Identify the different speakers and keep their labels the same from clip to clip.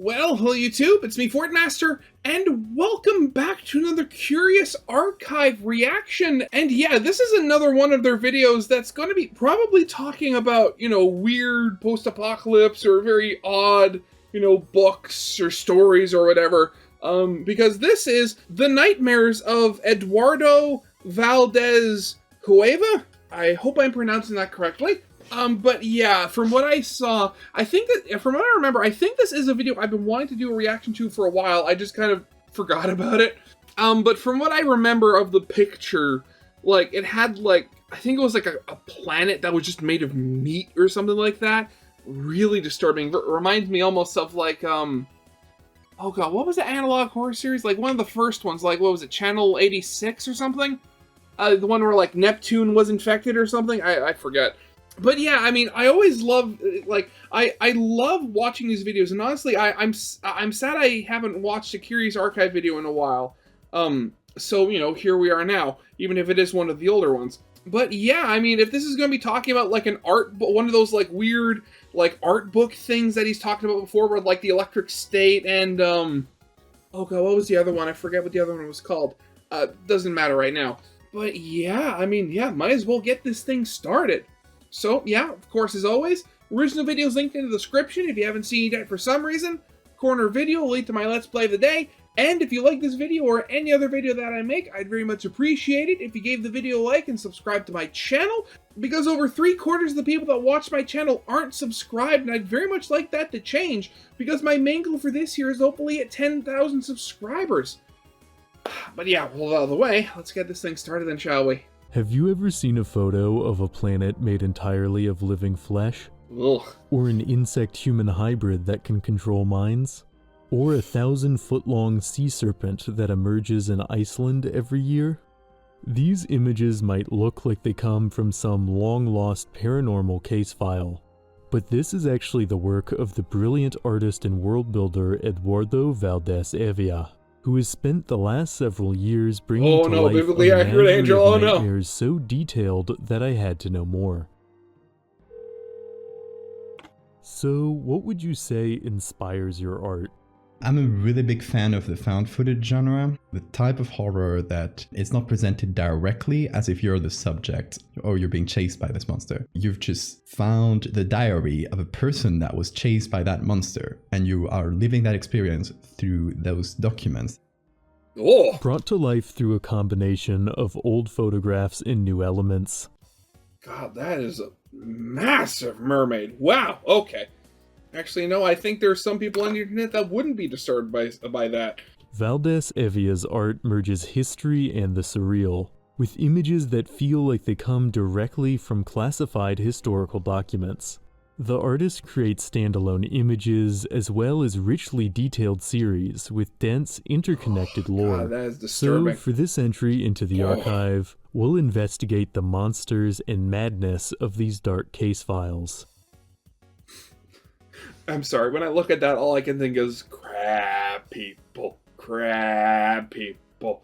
Speaker 1: Well, hello YouTube, it's me, Fortmaster, and welcome back to another Curious Archive reaction. And yeah, this is another one of their videos that's going to be probably talking about, weird post-apocalypse or very odd, books or stories or whatever. Because this is The Nightmares of Eduardo Valde s-Hevia. I hope I'm pronouncing that correctly. But yeah, from what I saw, from what I remember, I think this is a video I've been wanting to do a reaction to for a while. I just kind of forgot about it. But from what I remember of the picture, it had I think it was a planet that was just made of meat or something like that. Really disturbing. Reminds me almost of oh god, what was the analog horror series? One of the first ones, what was it, Channel 86 or something? The one where Neptune was infected or something? I forget. But yeah, I mean, I always love, I love watching these videos, and honestly, I'm sad I haven't watched a Curious Archive video in a while. So, here we are now, even if it is one of the older ones. But yeah, I mean, if this is going to be talking about, an art, one of those, weird, art book things that he's talked about before, where, the Electric State and, oh god, what was the other one? I forget what the other one was called. Doesn't matter right now. But yeah, I mean, yeah, might as well get this thing started. So, yeah, of course, as always, original videos linked in the description if you haven't seen it yet for some reason. Corner video will lead to my Let's Play of the day. And if you like this video or any other video that I make, I'd very much appreciate it if you gave the video a like and subscribe to my channel, because over 3/4 of the people that watch my channel aren't subscribed, and I'd very much like that to change, because my main goal for this year is hopefully at 10,000 subscribers. But yeah, well, out of the way, let's get this thing started then, shall we?
Speaker 2: Have you ever seen a photo of a planet made entirely of living flesh?
Speaker 1: Ugh.
Speaker 2: Or an insect-human hybrid that can control minds? Or a 1,000-foot-long sea serpent that emerges in Iceland every year? These images might look like they come from some long-lost paranormal case file, but this is actually the work of the brilliant artist and world builder Eduardo Valde s-Hevia, who has spent the last several years bringing to life
Speaker 1: biblically accurate angel, oh no,
Speaker 2: nightmares so detailed that I had to know more. So, what would you say inspires your art?
Speaker 3: I'm a really big fan of the found footage genre, the type of horror that is not presented directly as if you're the subject or you're being chased by this monster. You've just found the diary of a person that was chased by that monster, and you are living that experience through those documents.
Speaker 1: Oh.
Speaker 2: Brought to life through a combination of old photographs and new elements.
Speaker 1: God, that is a massive mermaid. Wow, okay. Actually, no, I think there's some people on the internet that wouldn't be disturbed by that.
Speaker 2: Valde s-Hevia's art merges history and the surreal, with images that feel like they come directly from classified historical documents. The artist creates standalone images as well as richly detailed series with dense, interconnected lore.
Speaker 1: God, that is disturbing.
Speaker 2: So, for this entry into the archive, we'll investigate the monsters and madness of these dark case files.
Speaker 1: I'm sorry, when I look at that, all I can think is, crab people, crab people.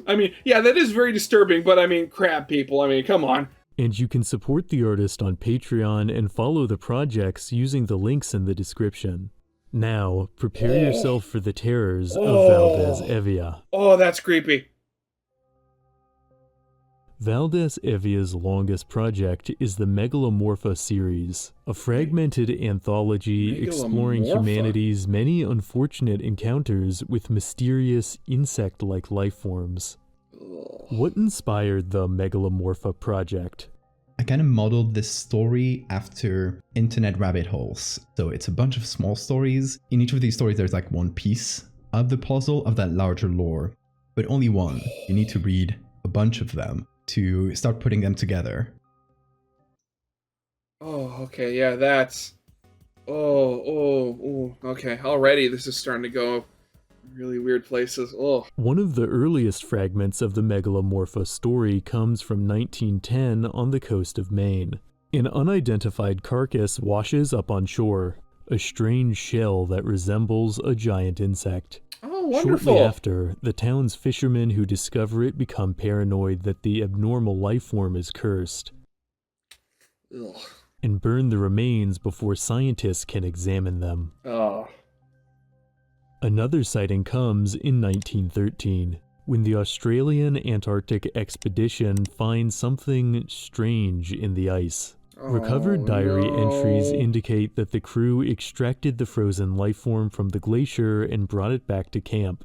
Speaker 1: I mean, yeah, that is very disturbing, but I mean, crab people, I mean, come on.
Speaker 2: And you can support the artist on Patreon and follow the projects using the links in the description. Now, prepare yourself for the terrors of Valde s-Hevia.
Speaker 1: Oh, that's creepy.
Speaker 2: Valde s-Hevia's longest project is the Megalomorpha series, a fragmented anthology exploring humanity's many unfortunate encounters with mysterious insect-like lifeforms. What inspired the Megalomorpha project?
Speaker 3: I kind of modeled this story after internet rabbit holes. So it's a bunch of small stories. In each of these stories, there's one piece of the puzzle of that larger lore, but only one. You need to read a bunch of them to start putting them together.
Speaker 1: Oh, okay, yeah, that's... okay, already this is starting to go really weird places. Oh.
Speaker 2: One of the earliest fragments of the Megalomorpha story comes from 1910 on the coast of Maine. An unidentified carcass washes up on shore, a strange shell that resembles a giant insect.
Speaker 1: Oh, wonderful.
Speaker 2: Shortly after, the town's fishermen who discover it become paranoid that the abnormal life form is cursed.
Speaker 1: Ugh.
Speaker 2: And burn the remains before scientists can examine them.
Speaker 1: Oh.
Speaker 2: Another sighting comes in 1913, when the Australian Antarctic expedition finds something strange in the ice. Recovered diary entries indicate that the crew extracted the frozen lifeform from the glacier and brought it back to camp.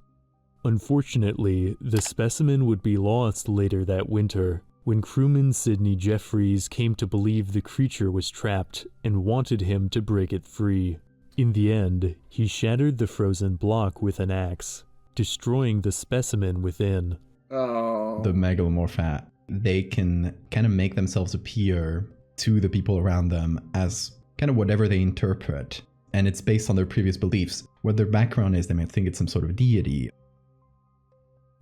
Speaker 2: Unfortunately, the specimen would be lost later that winter, when crewman Sidney Jeffries came to believe the creature was trapped and wanted him to break it free. In the end, he shattered the frozen block with an axe, destroying the specimen within.
Speaker 3: The megalomorpha, they can kind of make themselves appear to the people around them as kind of whatever they interpret, and it's based on their previous beliefs. What their background is, they might think it's some sort of deity.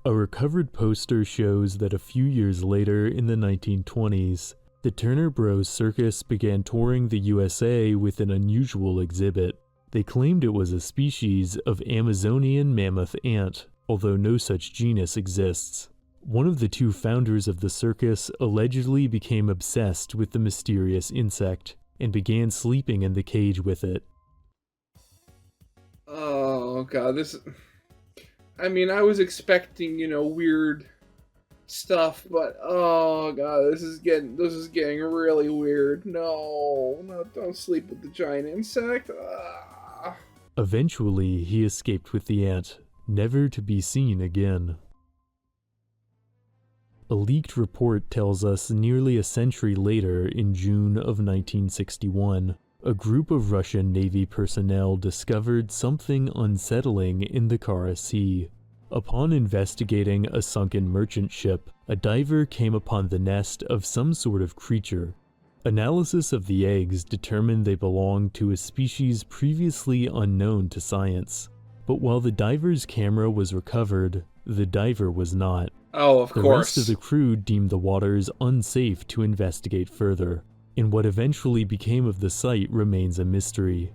Speaker 2: A recovered poster shows that a few years later in the 1920s, the Turner Bros Circus began touring the USA with an unusual exhibit. They claimed it was a species of Amazonian mammoth ant, although no such genus exists. One of the two founders of the circus allegedly became obsessed with the mysterious insect and began sleeping in the cage with it.
Speaker 1: Oh god, I mean, I was expecting, weird stuff, but oh god, this is getting really weird. No, don't sleep with the giant insect.
Speaker 2: Eventually, he escaped with the ant, never to be seen again. A leaked report tells us nearly a century later, in June of 1961, a group of Russian Navy personnel discovered something unsettling in the Kara Sea. Upon investigating a sunken merchant ship, a diver came upon the nest of some sort of creature. Analysis of the eggs determined they belonged to a species previously unknown to science. But while the diver's camera was recovered, the diver was not.
Speaker 1: Oh, of course.
Speaker 2: The rest of the crew deemed the waters unsafe to investigate further, and what eventually became of the site remains a mystery.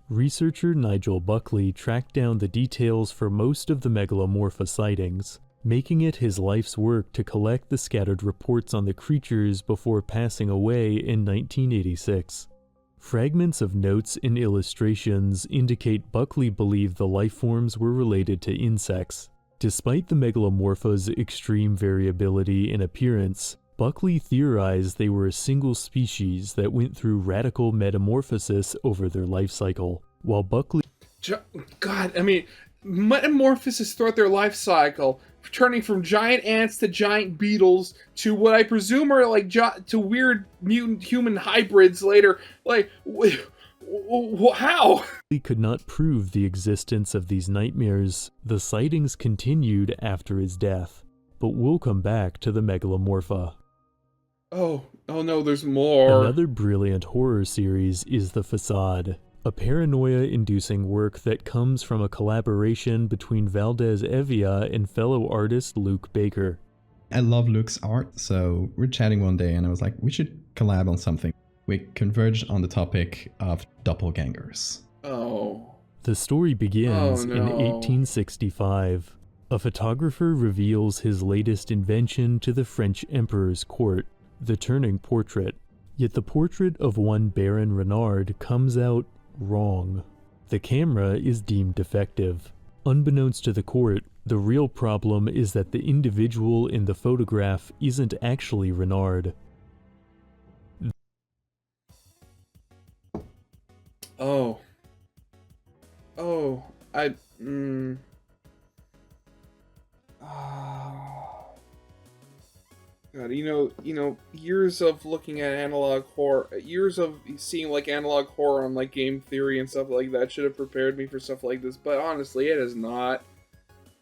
Speaker 2: Researcher Nigel Buckley tracked down the details for most of the megalomorpha sightings, making it his life's work to collect the scattered reports on the creatures before passing away in 1986. Fragments of notes and illustrations indicate Buckley believed the lifeforms were related to insects. Despite the megalomorpha's extreme variability in appearance, Buckley theorized they were a single species that went through radical metamorphosis over their life cycle. While Buckley...
Speaker 1: God, I mean, metamorphosis throughout their life cycle, turning from giant ants to giant beetles to what I presume are like to weird mutant human hybrids later. Like, how?
Speaker 2: He could not prove the existence of these nightmares. The sightings continued after his death, but we'll come back to the megalomorpha.
Speaker 1: Oh no, there's more.
Speaker 2: Another brilliant horror series is The Facade, a paranoia-inducing work that comes from a collaboration between Valde s-Hevia and fellow artist Luke Baker.
Speaker 3: I love Luke's art, so we're chatting one day and I was like, we should collab on something. We converged on the topic of doppelgangers.
Speaker 1: Oh.
Speaker 2: The story begins in 1865. A photographer reveals his latest invention to the French emperor's court, the turning portrait. Yet the portrait of one Baron Renard comes out wrong. The camera is deemed defective. Unbeknownst to the court, the real problem is that the individual in the photograph isn't actually Renard.
Speaker 1: God, years of looking at analog horror, years of seeing like analog horror on like game theory and stuff like that should have prepared me for stuff like this, but honestly, it has not.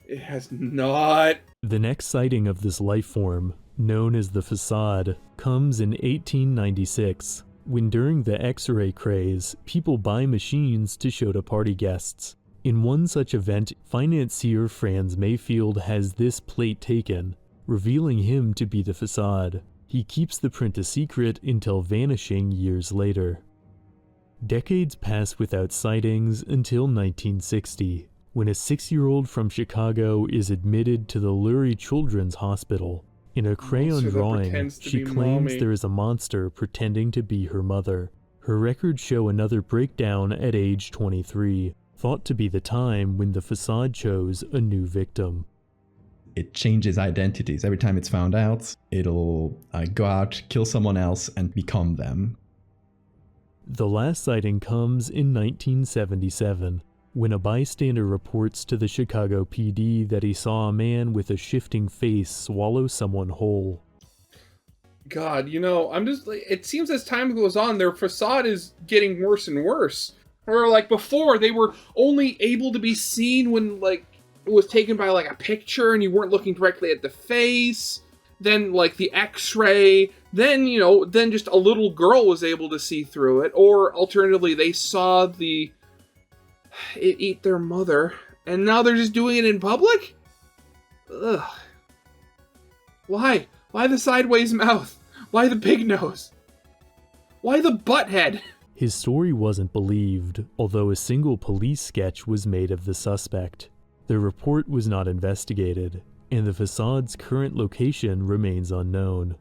Speaker 1: It has not.
Speaker 2: The next sighting of this life form, known as the Facade, comes in 1896, when during the X-ray craze, people buy machines to show to party guests. In one such event, financier Franz Mayfield has this plate taken, revealing him to be the Facade. He keeps the print a secret until vanishing years later. Decades pass without sightings until 1960, when a 6-year-old from Chicago is admitted to the Lurie Children's Hospital. In a crayon drawing, she claims there is a monster pretending to be her mother. Her records show another breakdown at age 23, thought to be the time when the facade chose a new victim.
Speaker 3: It changes identities. Every time it's found out, it'll go out, kill someone else, and become them.
Speaker 2: The last sighting comes in 1977, when a bystander reports to the Chicago PD that he saw a man with a shifting face swallow someone whole.
Speaker 1: God, I'm just like, it seems as time goes on, their facade is getting worse and worse. Or like before, they were only able to be seen when like it was taken by like a picture and you weren't looking directly at the face. Then like the X-ray, then then just a little girl was able to see through it. Or alternatively, they saw it eat their mother, and now they're just doing it in public? Ugh. Why? Why the sideways mouth? Why the pig nose? Why the butt head?
Speaker 2: His story wasn't believed, although a single police sketch was made of the suspect. The report was not investigated, and the facade's current location remains unknown.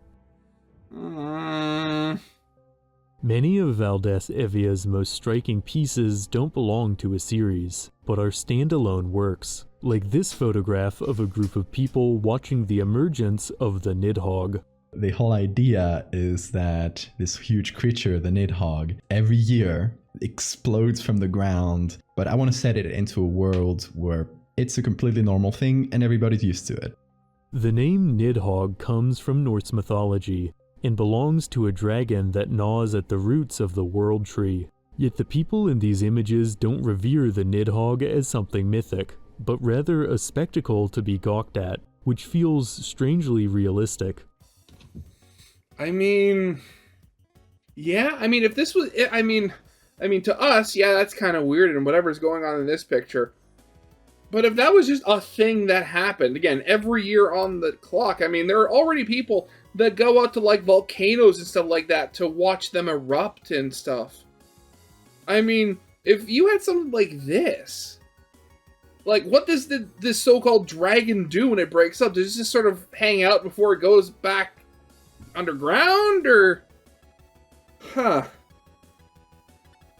Speaker 2: Many of Valde s-Hevia's most striking pieces don't belong to a series, but are standalone works, like this photograph of a group of people watching the emergence of the Nidhogg.
Speaker 3: The whole idea is that this huge creature, the Nidhogg, every year explodes from the ground, but I want to set it into a world where it's a completely normal thing and everybody's used to it.
Speaker 2: The name Nidhogg comes from Norse mythology and belongs to a dragon that gnaws at the roots of the World Tree. Yet the people in these images don't revere the Nidhogg as something mythic, but rather a spectacle to be gawked at, which feels strangely realistic.
Speaker 1: I mean, yeah, if this was, to us, yeah, that's kind of weird and whatever's going on in this picture. But if that was just a thing that happened, again, every year on the clock, there are already people that go out to, like, volcanoes and stuff like that to watch them erupt and stuff. If you had something like this, like, what does this so-called dragon do when it breaks up? Does it just sort of hang out before it goes back underground, or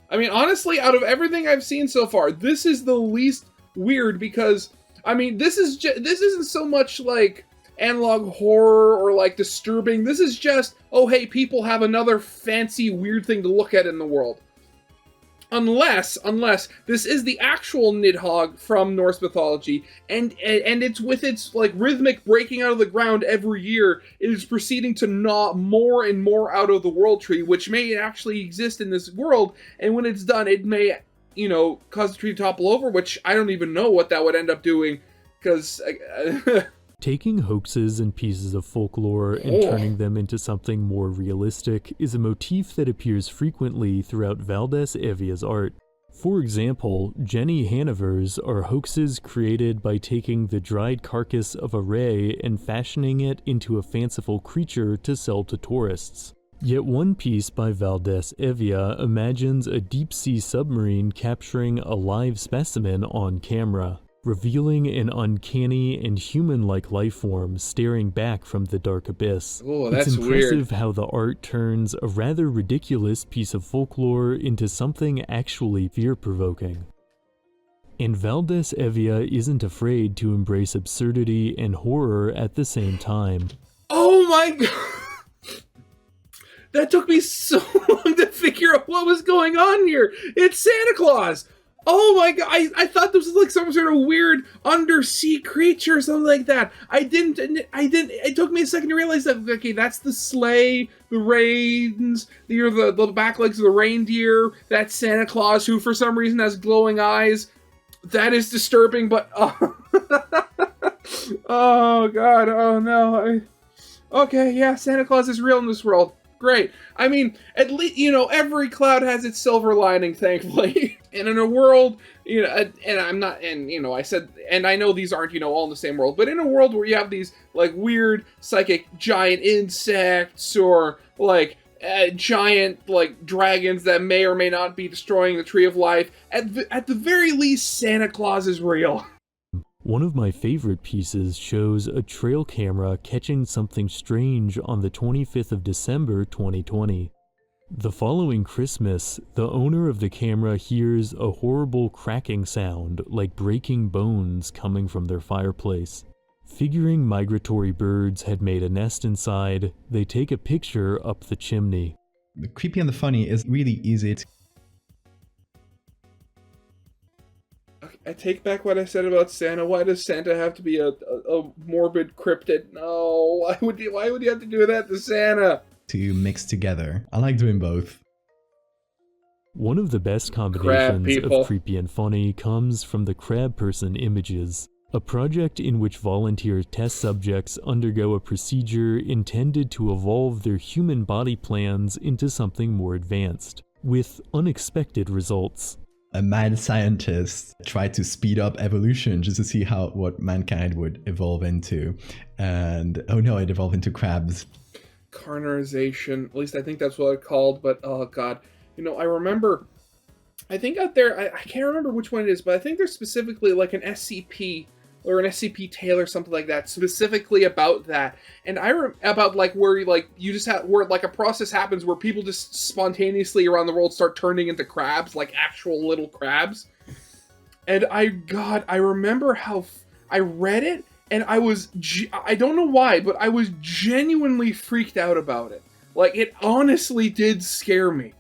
Speaker 1: honestly, out of everything I've seen so far, this is the least weird, because this isn't so much like analog horror or like disturbing. This is just, oh hey, people have another fancy weird thing to look at in the world. Unless this is the actual Nidhogg from Norse mythology, and it's with its like rhythmic breaking out of the ground every year, it is proceeding to gnaw more and more out of the World Tree, which may actually exist in this world, and when it's done, it may, cause the tree to topple over, which I don't even know what that would end up doing, because...
Speaker 2: Taking hoaxes and pieces of folklore and turning them into something more realistic is a motif that appears frequently throughout Valde s-Hevia's art. For example, Jenny Hanover's are hoaxes created by taking the dried carcass of a ray and fashioning it into a fanciful creature to sell to tourists. Yet one piece by Valde s-Hevia imagines a deep-sea submarine capturing a live specimen on camera, revealing an uncanny and human-like life form staring back from the dark abyss.
Speaker 1: Oh, that's
Speaker 2: it's impressive
Speaker 1: weird.
Speaker 2: How the art turns a rather ridiculous piece of folklore into something actually fear-provoking. And Valde s-Hevia isn't afraid to embrace absurdity and horror at the same time.
Speaker 1: Oh my god! That took me so long to figure out what was going on here! It's Santa Claus! Oh my god, I thought this was like some sort of weird undersea creature or something like that. It took me a second to realize that, okay, that's the sleigh, the reins, the back legs of the reindeer, that's Santa Claus, who for some reason has glowing eyes. That is disturbing, but, oh, oh god, oh no. Okay, yeah, Santa Claus is real in this world. Great. At least, every cloud has its silver lining, thankfully. And in a world, and I'm not, and, I said, and I know these aren't, all in the same world, but in a world where you have these, like, weird, psychic, giant insects, or, like, giant, like, dragons that may or may not be destroying the Tree of Life, at the very least, Santa Claus is real.
Speaker 2: One of my favorite pieces shows a trail camera catching something strange on the 25th of December 2020. The following Christmas, the owner of the camera hears a horrible cracking sound like breaking bones coming from their fireplace. Figuring migratory birds had made a nest inside, they take a picture up the chimney.
Speaker 3: The creepy and the funny is really easy to...
Speaker 1: I take back what I said about Santa. Why does Santa have to be a morbid cryptid? No, why would you have to do that to Santa?
Speaker 3: to mix together. I like doing both.
Speaker 2: One of the best combinations of creepy and funny comes from the crab person images, a project in which volunteer test subjects undergo a procedure intended to evolve their human body plans into something more advanced, with unexpected results.
Speaker 3: A mad scientist tried to speed up evolution just to see what mankind would evolve into, and oh no, it evolved into crabs.
Speaker 1: Carnerization, at least I think that's what it's called, but oh god. You know, I remember, I think out there, I can't remember which one it is, but I think there's specifically like an SCP or an SCP tale or something like that, specifically about that. And about like where you just have, where like a process happens where people just spontaneously around the world start turning into crabs, like actual little crabs. And I remember how I read it and I don't know why, but I was genuinely freaked out about it. Like, it honestly did scare me.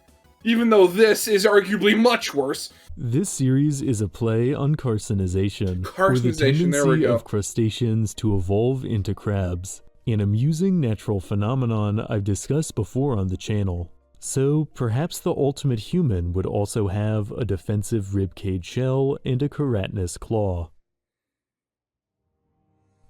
Speaker 1: Even though this is arguably much worse.
Speaker 2: This series is a play on carcinization, or the
Speaker 1: there we
Speaker 2: tendency
Speaker 1: go.
Speaker 2: of crustaceans to evolve into crabs, an amusing natural phenomenon I've discussed before on the channel. So perhaps the ultimate human would also have a defensive ribcage shell and a keratinous claw.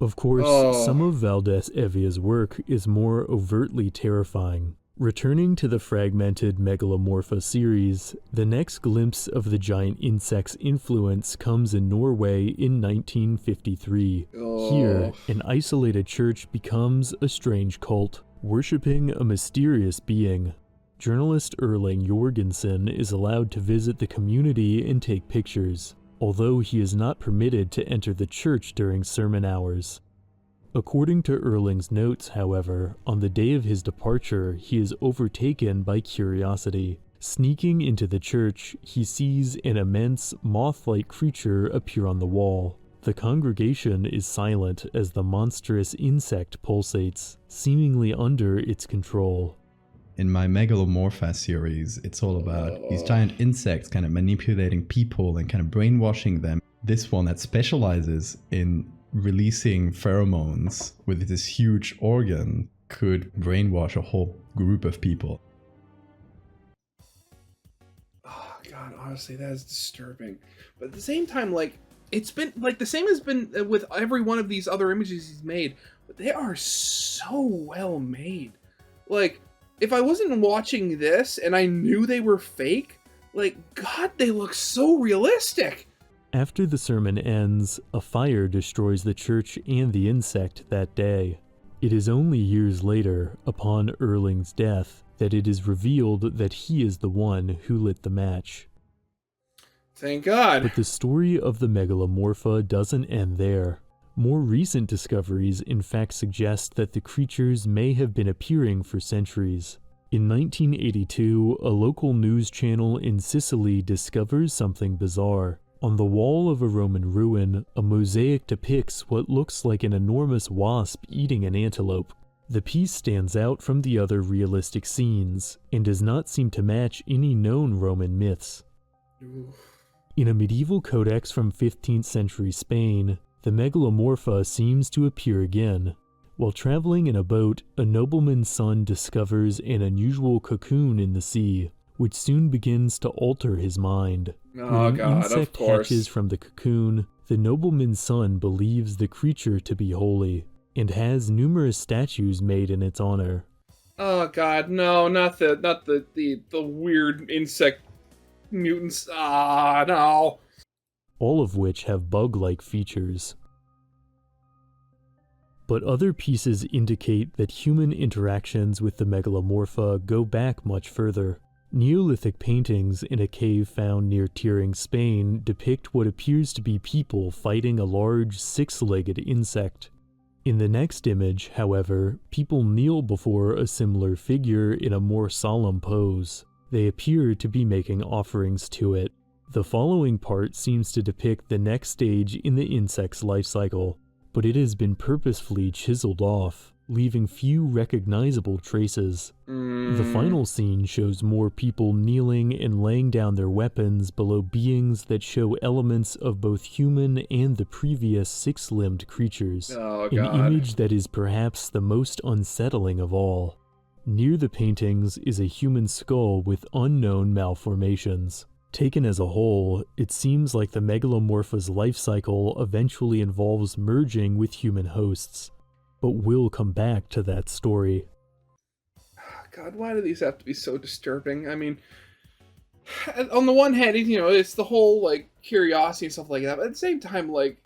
Speaker 2: Of course, some of Valde s-Hevia's work is more overtly terrifying. Returning to the fragmented Megalomorpha series, the next glimpse of the giant insect's influence comes in Norway in 1953. Here, an isolated church becomes a strange cult, worshipping a mysterious being. Journalist Erling Jorgensen is allowed to visit the community and take pictures, although he is not permitted to enter the church during sermon hours. According to Erling's notes, however, on the day of his departure, he is overtaken by curiosity. Sneaking into the church, he sees an immense, moth-like creature appear on the wall. The congregation is silent as the monstrous insect pulsates, seemingly under its control.
Speaker 3: In my Megalomorpha series, it's all about these giant insects kind of manipulating people and kind of brainwashing them. This one that specializes in releasing pheromones with this huge organ could brainwash a whole group of people.
Speaker 1: Oh god, honestly, that is disturbing. But at the same time, like, it's been like the same has been with every one of these other images he's made, but they are so well made. Like, if I wasn't watching this and I knew they were fake, like, god, they look so realistic.
Speaker 2: After the sermon ends, a fire destroys the church and the insect that day. It is only years later, upon Erling's death, that it is revealed that he is the one who lit the match.
Speaker 1: Thank God.
Speaker 2: But the story of the Megalomorpha doesn't end there. More recent discoveries in fact suggest that the creatures may have been appearing for centuries. In 1982, a local news channel in Sicily discovers something bizarre. On the wall of a Roman ruin, a mosaic depicts what looks like an enormous wasp eating an antelope. The piece stands out from the other realistic scenes, and does not seem to match any known Roman myths. In a medieval codex from 15th century Spain, the Megalomorpha seems to appear again. While traveling in a boat, a nobleman's son discovers an unusual cocoon in the sea, which soon begins to alter his mind.
Speaker 1: Oh
Speaker 2: when an
Speaker 1: god,
Speaker 2: insect
Speaker 1: of course.
Speaker 2: hatches from the cocoon, the nobleman's son believes the creature to be holy, and has numerous statues made in its honor.
Speaker 1: Oh god, no, not the weird insect mutants. Ah, no.
Speaker 2: All of which have bug-like features. But other pieces indicate that human interactions with the Megalomorpha go back much further. Neolithic paintings in a cave found near Tearing, Spain depict what appears to be people fighting a large six-legged insect. In the next image, however, people kneel before a similar figure in a more solemn pose. They appear to be making offerings to it. The following part seems to depict the next stage in the insect's life cycle, but it has been purposefully chiseled off, leaving few recognizable traces. The final scene shows more people kneeling and laying down their weapons below beings that show elements of both human and the previous six-limbed creatures.
Speaker 1: Oh,
Speaker 2: An
Speaker 1: God.
Speaker 2: image that is perhaps the most unsettling of all. Near the paintings is a human skull with unknown malformations. Taken as a whole, it seems like the Megalomorpha's life cycle eventually involves merging with human hosts. But we'll come back to that story.
Speaker 1: God, why do these have to be so disturbing? I mean, on the one hand, you know, it's the whole, like, curiosity and stuff like that, but at the same time, like,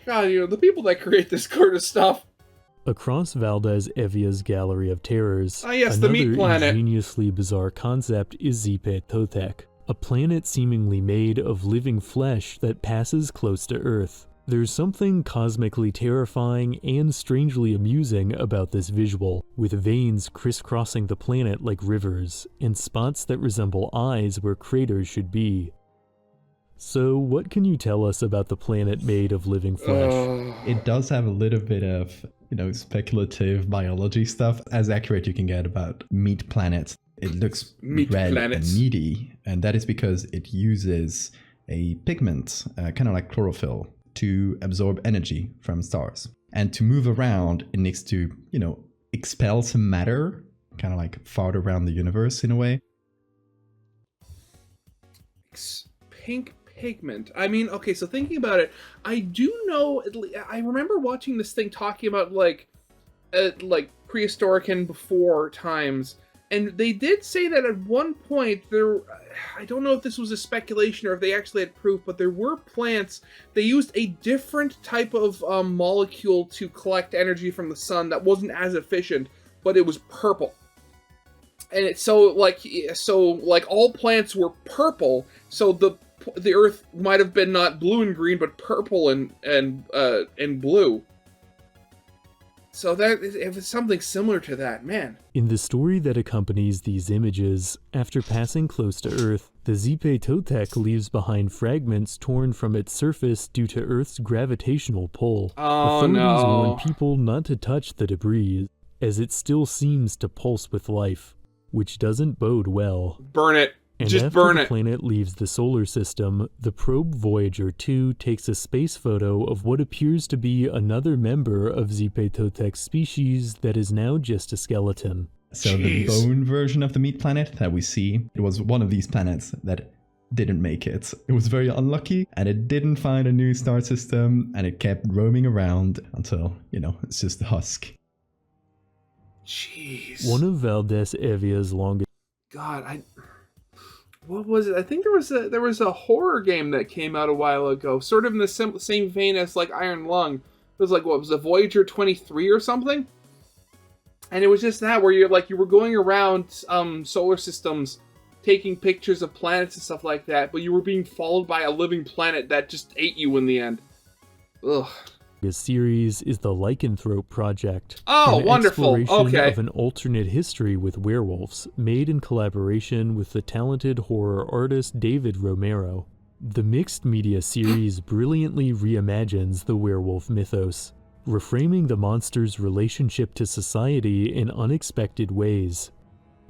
Speaker 1: God, you know, the people that create this kind of stuff.
Speaker 2: Across Valde s-Hevia's Gallery of Terrors,
Speaker 1: Ah, yes, the meat planet.
Speaker 2: Another ingeniously bizarre concept is Icemilkgooner, a planet seemingly made of living flesh that passes close to Earth. There's something cosmically terrifying and strangely amusing about this visual, with veins crisscrossing the planet like rivers, and spots that resemble eyes where craters should be. So, what can you tell us about the planet made of living flesh?
Speaker 3: It does have a little bit of, you know, speculative biology stuff, as accurate you can get about meat planets. It looks
Speaker 1: Meat
Speaker 3: red
Speaker 1: planets.
Speaker 3: and meaty, and that is because it uses a pigment, kind of like chlorophyll, to absorb energy from stars. And to move around, it needs to, you know, expel some matter, kind of like fart around the universe in a way.
Speaker 1: Pink pigment. I mean, okay, so thinking about it, I do know, I remember watching this thing talking about, like prehistoric and before times, and they did say that at one point there, I don't know if this was a speculation or if they actually had proof, but there were plants, they used a different type of molecule to collect energy from the sun that wasn't as efficient, but it was purple. And it's so like all plants were purple, so the Earth might have been not blue and green, but purple and blue. So that it was something similar to that, man.
Speaker 2: In the story that accompanies these images, after passing close to Earth, the Icemilkgooner leaves behind fragments torn from its surface due to Earth's gravitational pull.
Speaker 1: Oh,
Speaker 2: Authorities
Speaker 1: no.
Speaker 2: warn people not to touch the debris, as it still seems to pulse with life, which doesn't bode well.
Speaker 1: Burn it.
Speaker 2: And
Speaker 1: Just
Speaker 2: after
Speaker 1: burn
Speaker 2: the
Speaker 1: it.
Speaker 2: planet leaves the solar system, the probe Voyager 2 takes a space photo of what appears to be another member of Icemilkgooner's species that is now just a skeleton.
Speaker 3: So
Speaker 1: Jeez.
Speaker 3: the bone version of the meat planet that we see, it was one of these planets that didn't make it. It was very unlucky, and it didn't find a new star system, and it kept roaming around until, you know, it's just a husk.
Speaker 1: Jeez.
Speaker 2: One of Valde s-Hevia's longest...
Speaker 1: God, what was it? I think there was a horror game that came out a while ago, sort of in the same vein as like Iron Lung. It was like, what was it, Voyager 23 or something? And it was just that, where you were going around solar systems, taking pictures of planets and stuff like that, but you were being followed by a living planet that just ate you in the end. Ugh.
Speaker 2: This series is the Lycanthrope Project.
Speaker 1: Oh,
Speaker 2: an
Speaker 1: wonderful.
Speaker 2: exploration
Speaker 1: Okay.
Speaker 2: of an alternate history with werewolves, made in collaboration with the talented horror artist David Romero. The mixed media series brilliantly reimagines the werewolf mythos, reframing the monster's relationship to society in unexpected ways.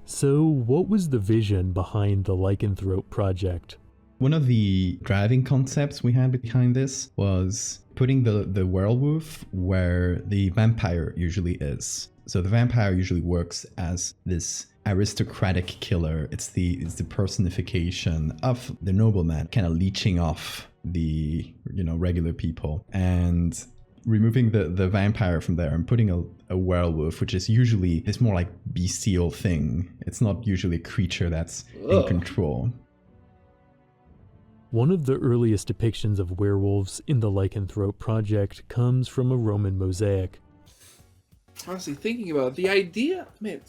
Speaker 2: So, what was the vision behind the Lycanthrope Project?
Speaker 3: One of the driving concepts we had behind this was putting the werewolf where the vampire usually is. So the vampire usually works as this aristocratic killer. It's the personification of the nobleman, kind of leeching off the, you know, regular people, and removing the vampire from there and putting a werewolf, which is usually this more like bestial thing. It's not usually a creature that's in control.
Speaker 2: One of the earliest depictions of werewolves in the Lycanthrope Project comes from a Roman mosaic.
Speaker 1: Honestly, thinking about it, the idea, man,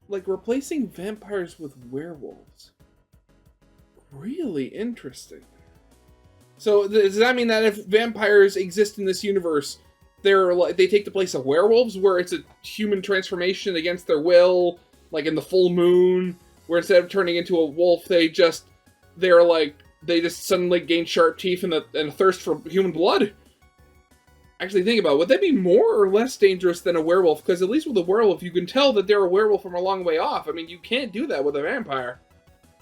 Speaker 1: like replacing vampires with werewolves. Really interesting. So does that mean that if vampires exist in this universe, they take the place of werewolves, where it's a human transformation against their will, like in the full moon, where instead of turning into a wolf, they just suddenly gain sharp teeth and a thirst for human blood. Actually, think about it. Would they be more or less dangerous than a werewolf? Because at least with a werewolf, you can tell that they're a werewolf from a long way off. I mean, you can't do that with a vampire.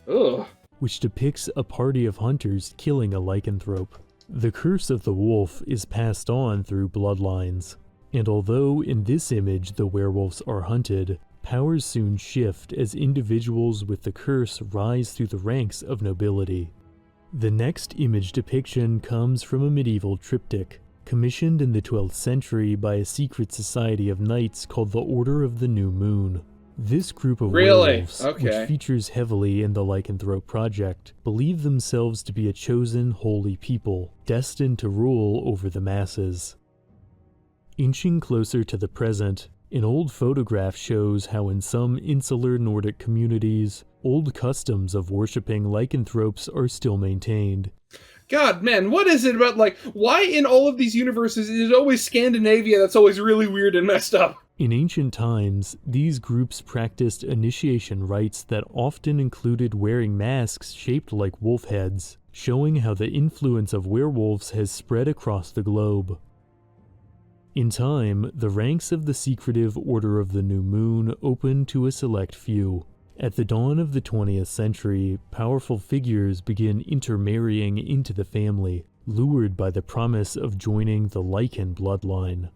Speaker 1: Ugh.
Speaker 2: Which depicts a party of hunters killing a lycanthrope. The curse of the wolf is passed on through bloodlines, and although in this image the werewolves are hunted, powers soon shift as individuals with the curse rise through the ranks of nobility. The next image depiction comes from a medieval triptych, commissioned in the 12th century by a secret society of knights called the Order of the New Moon. This group of werewolves, which features heavily in the Lycanthrope Project, believe themselves to be a chosen holy people, destined to rule over the masses. Inching closer to the present, an old photograph shows how in some insular Nordic communities, old customs of worshipping lycanthropes are still maintained.
Speaker 1: God, man, what is it about, why in all of these universes is it always Scandinavia that's always really weird and messed up?
Speaker 2: In ancient times, these groups practiced initiation rites that often included wearing masks shaped like wolf heads, showing how the influence of werewolves has spread across the globe. In time, the ranks of the secretive Order of the New Moon opened to a select few. At the dawn of the 20th century, powerful figures begin intermarrying into the family, lured by the promise of joining the Lycan bloodline.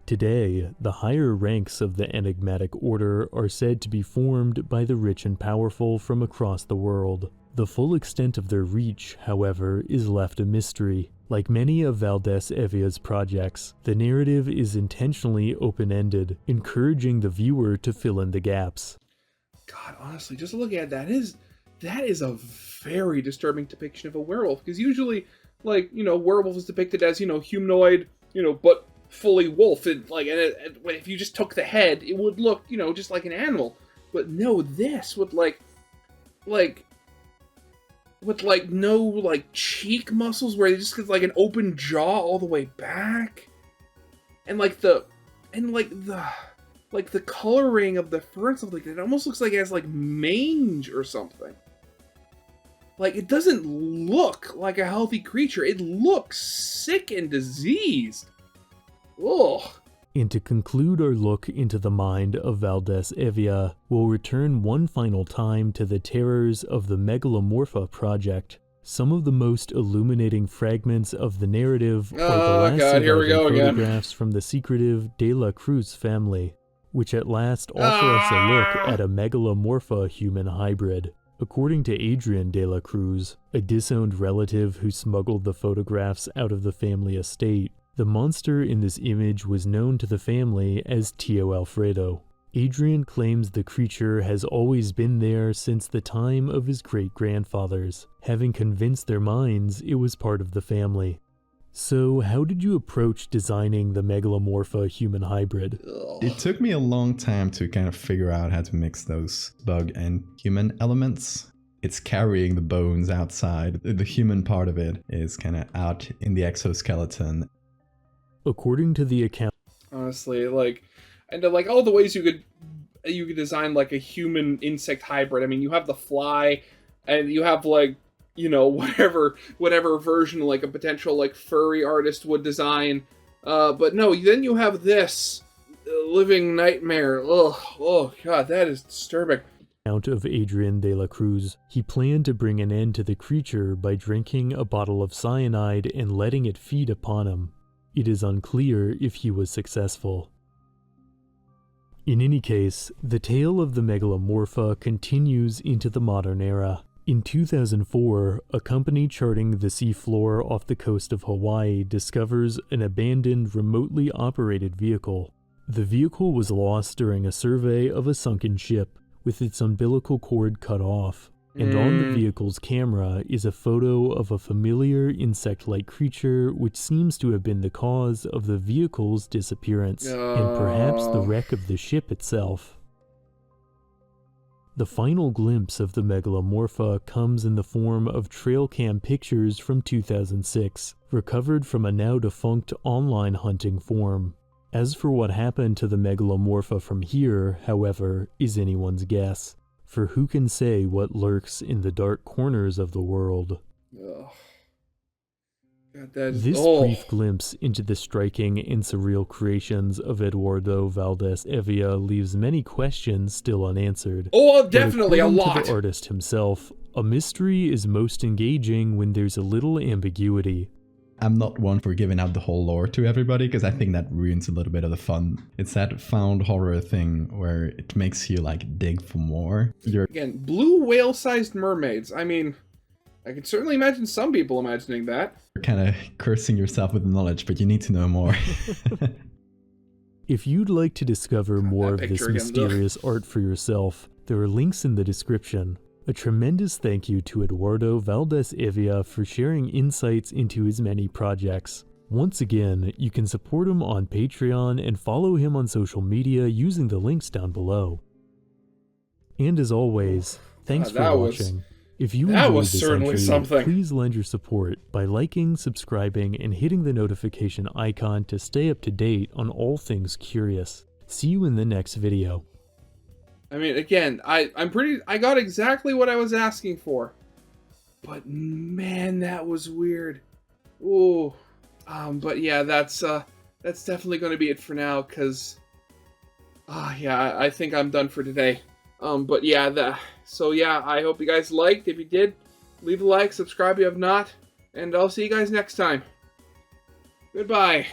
Speaker 2: Today, the higher ranks of the enigmatic order are said to be formed by the rich and powerful from across the world. The full extent of their reach, however, is left a mystery. Like many of Valde s-Hevia's projects, the narrative is intentionally open-ended, encouraging the viewer to fill in the gaps.
Speaker 1: God, honestly, just look at that. That is a very disturbing depiction of a werewolf, because usually, werewolf is depicted as, humanoid, but fully wolf, and if you just took the head, it would look, just like an animal. But no, this with no cheek muscles, where it just gets an open jaw all the way back, and the coloring of the fur and stuff like that, it almost looks like it has mange or something. It doesn't look like a healthy creature. It looks sick and diseased. Ugh.
Speaker 2: And to conclude our look into the mind of Valde s-Hevia, we'll return one final time to the terrors of the Megalomorpha project. Some of the most illuminating fragments of the narrative are the last surviving photographs from the secretive De la Cruz family, which at last offer us a look at a Megalomorpha human hybrid. According to Adrian de la Cruz, a disowned relative who smuggled the photographs out of the family estate, the monster in this image was known to the family as Tio Alfredo. Adrian claims the creature has always been there since the time of his great-grandfathers, having convinced their minds it was part of the family. So, how did you approach designing the Megalomorpha human hybrid?
Speaker 3: It took me a long time to kind of figure out how to mix those bug and human elements. It's carrying the bones outside. The human part of it is kind of out in the exoskeleton.
Speaker 2: According to the account,
Speaker 1: honestly, all the ways you could design a human insect hybrid. I mean, you have the fly, and you have whatever version a potential furry artist would design. But no, then you have this living nightmare. Ugh, oh god, that is disturbing.
Speaker 2: Of Adrian de la Cruz, he planned to bring an end to the creature by drinking a bottle of cyanide and letting it feed upon him. It is unclear if he was successful. In any case, the tale of the Megalomorpha continues into the modern era. In 2004, a company charting the seafloor off the coast of Hawaii discovers an abandoned, remotely operated vehicle. The vehicle was lost during a survey of a sunken ship, with its umbilical cord cut off, and on the vehicle's camera is a photo of a familiar insect-like creature which seems to have been the cause of the vehicle's disappearance, and perhaps the wreck of the ship itself. The final glimpse of the megalomorpha comes in the form of trail cam pictures from 2006, recovered from a now-defunct online hunting forum. As for what happened to the megalomorpha from here, however, is anyone's guess, for who can say what lurks in the dark corners of the world?
Speaker 1: Ugh. God,
Speaker 2: This brief glimpse into the striking and surreal creations of Eduardo Valde s-Hevia leaves many questions still unanswered.
Speaker 1: Oh, definitely a
Speaker 2: But according
Speaker 1: lot.
Speaker 2: to the artist himself, a mystery is most engaging when there's a little ambiguity.
Speaker 3: I'm not one for giving out the whole lore to everybody because I think that ruins a little bit of the fun. It's that found horror thing where it makes you like dig for more.
Speaker 1: Again, blue whale-sized mermaids. I mean, I can certainly imagine some people imagining that.
Speaker 3: You're kind of cursing yourself with the knowledge, but you need to know more.
Speaker 2: If you'd like to discover more of this
Speaker 1: picture again,
Speaker 2: mysterious art for yourself, there are links in the description. A tremendous thank you to Eduardo Valde s-Hevia for sharing insights into his many projects. Once again, you can support him on Patreon and follow him on social media using the links down below. And as always, thanks for watching. If you enjoyed this entry, please lend your support by liking, subscribing, and hitting the notification icon to stay up to date on all things curious. See you in the next video.
Speaker 1: I mean, again, I got exactly what I was asking for. But man, that was weird. Ooh. But yeah, that's definitely going to be it for now, because yeah, I think I'm done for today. But yeah, so yeah, I hope you guys liked. If you did, leave a like, subscribe if you have not, and I'll see you guys next time. Goodbye.